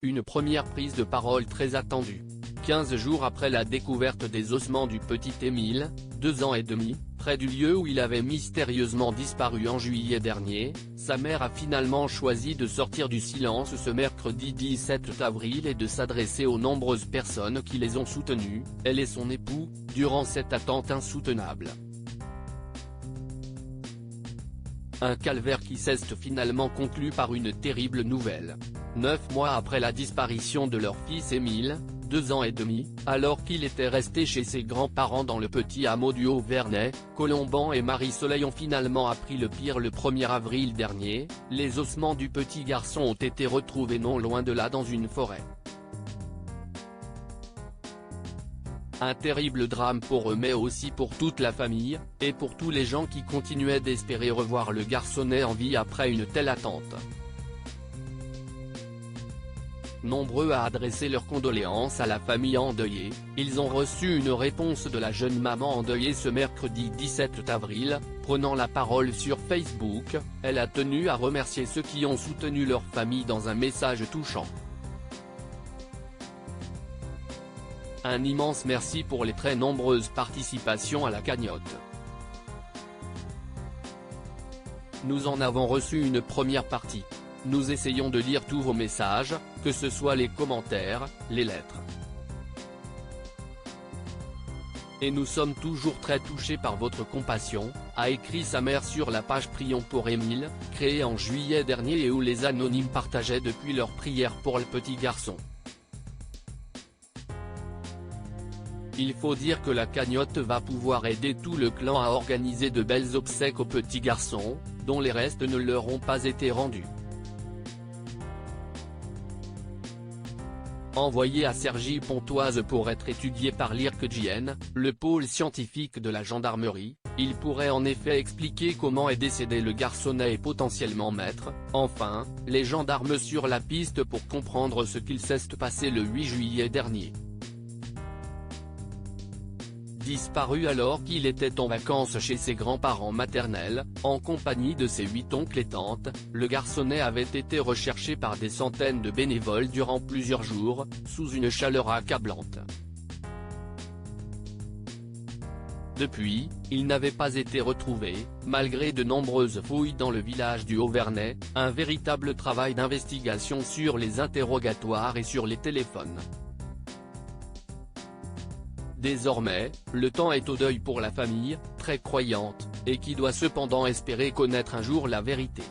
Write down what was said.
une première prise de parole très attendue. 15 jours après la découverte des ossements du petit Émile, 2 ans et demi, près du lieu où il avait mystérieusement disparu en juillet dernier, sa mère a finalement choisi de sortir du silence ce mercredi 17 avril et de s'adresser aux nombreuses personnes qui les ont soutenues, elle et son époux, durant cette attente insoutenable. Un calvaire qui s'est finalement conclu par une terrible nouvelle. 9 mois après la disparition de leur fils Émile, 2 ans et demi, alors qu'il était resté chez ses grands-parents dans le petit hameau du Haut-Vernay, Colomban et Marie-Soleil ont finalement appris le pire le 1er avril dernier, les ossements du petit garçon ont été retrouvés non loin de là dans une forêt. Un terrible drame pour eux mais aussi pour toute la famille, et pour tous les gens qui continuaient d'espérer revoir le garçonnet en vie après une telle attente. Nombreux à adresser leurs condoléances à la famille endeuillée, ils ont reçu une réponse de la jeune maman endeuillée ce mercredi 17 avril, prenant la parole sur Facebook, elle a tenu à remercier ceux qui ont soutenu leur famille dans un message touchant. Un immense merci pour les très nombreuses participations à la cagnotte. Nous en avons reçu une première partie. Nous essayons de lire tous vos messages, que ce soit les commentaires, les lettres. Et nous sommes toujours très touchés par votre compassion, a écrit sa mère sur la page Prions pour Émile, créée en juillet dernier et où les anonymes partageaient depuis leurs prières pour le petit garçon. Il faut dire que la cagnotte va pouvoir aider tout le clan à organiser de belles obsèques au petit garçon, dont les restes ne leur ont pas été rendus. Envoyé à Cergy Pontoise pour être étudié par l'IRCGN, le pôle scientifique de la gendarmerie, il pourrait en effet expliquer comment est décédé le garçonnet et potentiellement mettre, enfin, les gendarmes sur la piste pour comprendre ce qu'il s'est passé le 8 juillet dernier. Disparu alors qu'il était en vacances chez ses grands-parents maternels, en compagnie de ses 8 oncles et tantes, le garçonnet avait été recherché par des centaines de bénévoles durant plusieurs jours, sous une chaleur accablante. Depuis, il n'avait pas été retrouvé, malgré de nombreuses fouilles dans le village du Haut-Vernay, un véritable travail d'investigation sur les interrogatoires et sur les téléphones. Désormais, le temps est au deuil pour la famille, très croyante, et qui doit cependant espérer connaître un jour la vérité.